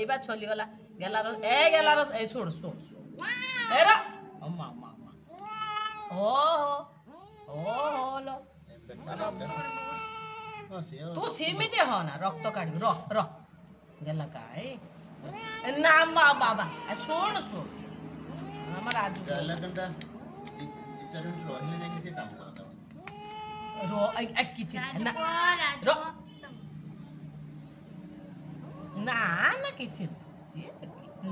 एई बा छली गला गेला रस ए छोड़ छोड़ ए रा अम्मा अम्मा ओ लो तू सीमित हो ना रक्त काढ र गेला काय ना बाबा सुन सुन हमर आज गेला कंटा टीचर रोहिले जाके से काम करता रो एक किचन ना रो ना ना किचन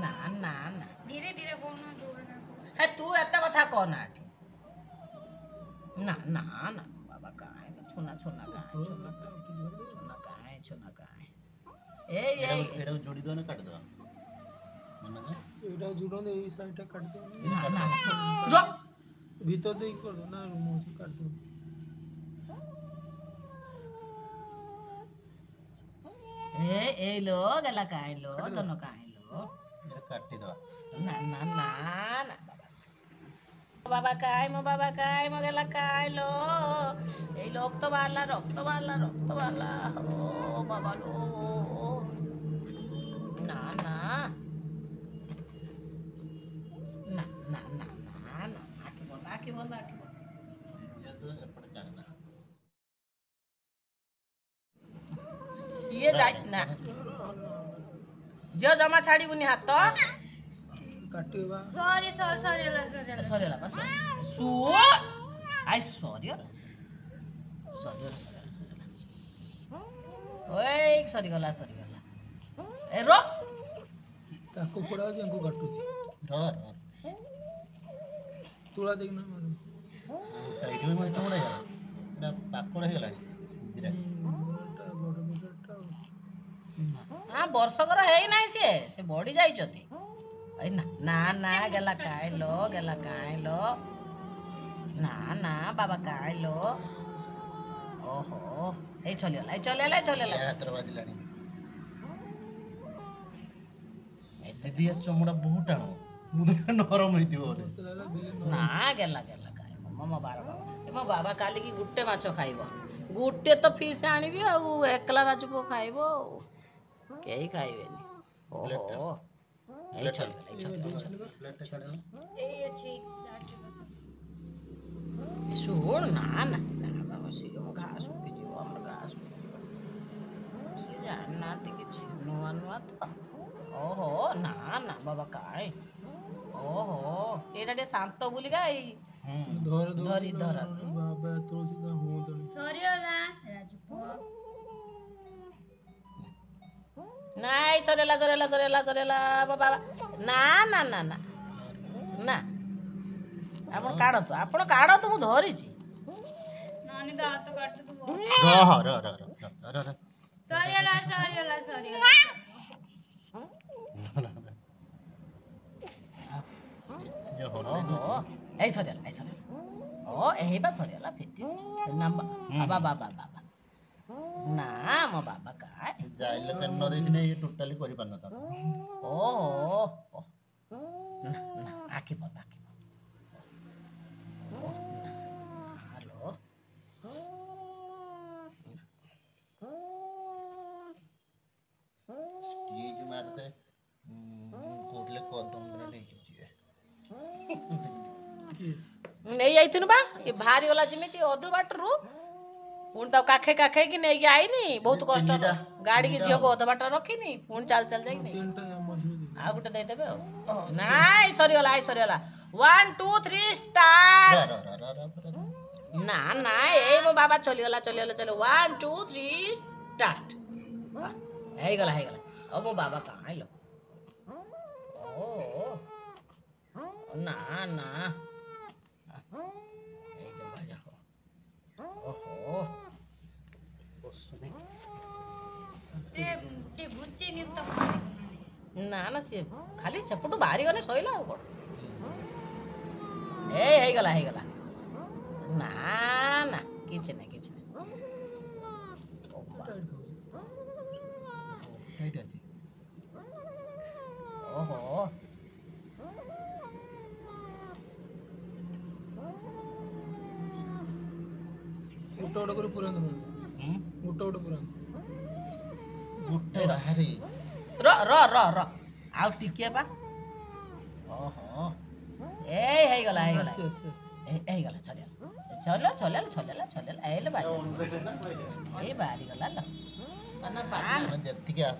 ना ना ना धीरे धीरे बोलना जोर है तू एता कथा कोना आठी ना ना ना बाबा काय छोना छोना काय छोना काय ए एटा जोड़ी दो ना काट दो मन ना एटा जुड़ो ने ई साइड काट दो ना रो भीतर दे कर दो ना मुंह से काट दो ए लो गला काय लो दोनों काय लो एटा काट दो ना ना ना ना बाबा काय मो गेला काय लो ए रक्त बाला ओ बाबा लो ना ना ना ना ना ना ना आके बोल ये तो एपड़ चाहना ये जाय ना जो जमा छाड़ी बुनी हाथ तो काटियो बा सॉरी ला बस सु आई सॉरी ओए सॉरी गला ए रो ताको पड़ा जेंको काटू रो तुला देखना मारो टाइट होई मत मोड़ा यार एटा पाकड़ हे गलानी बिरा हां वर्षकर हेई नाही से बॉडी जाई छथि ना ना ना गेला काय लो ना ना बाबा काय लो ओहो ए चलेला हाथ बाजी लानी दीदी चमड़ा बहुत टाणो मुदे नरम होई दियो ना गेला काय मम्मा मो बाबा काली की गुट्टे माछ खाइबो गुट्टे तो फिर आनिबी आ एकला राजपो खाइबो केही खाइबेनी ओहो ए चल प्लेट छाड़ ए अच्छी सुन ना ना बाबा सिए मो घास के जीव हमर घास से जानना ते कि नुआ तो ओहो ना ना बाबा काय ओहो एटा दे शांत बुली गाई धरी धर बाबा तुलसी का हो तो सरियोला राजपो नाइ चलेला बाबा ना ना ना ना ना आपण काढ तो मु धरी छी नानी तो हाथ काट तू रो सरियोला ये हो ओहो ए सरियाला ओ एही बा सरियाला फेटी नंबर बाबा ना मो बाबा काय जाइले कर न देथिने ये टोटली करि पान नता ओहो ना ना आके बता हेलो ये जो मारते कोटले कदम रे ले जिए नहीं आइथिनु बा ये भारी वाला जिमिति अधु बाटरू पुण तो काखे कि नहीं आईनी बहुत कष्ट गाड़ी की झील को अध बाट रखीनी पुण चल जाई आ गुटे दे देबे नाइ सरीगला 1 2 3 स्टार्ट ना ना ए मो बाबा चलीगला चलो 1 2 3 स्टार्ट हे गला अब मो बाबा कहाँ आइलो ओ ना ना ओहो ते बुच्ची निम तो ना ना सी खाली सेपटू बाहरी गने सइला आ ए हे गला ना ना किछ नै टाइट अछि ओहो गोटा कर पूरा गोटा पूरा गुट्टे बाहरी ର ର ର ର ଆଉ ଟିକେ ବା ଓହୋ ହେଇଗଲା ହେଇଗଲା ଆସି ଆସି ଆସି ହେଇଗଲା ଛଲେଲା ଏଇଲେ ବାହାରି ଏଇ ବାହାରି ଗଲା ଲୋ ଯେତିକି ଆଶା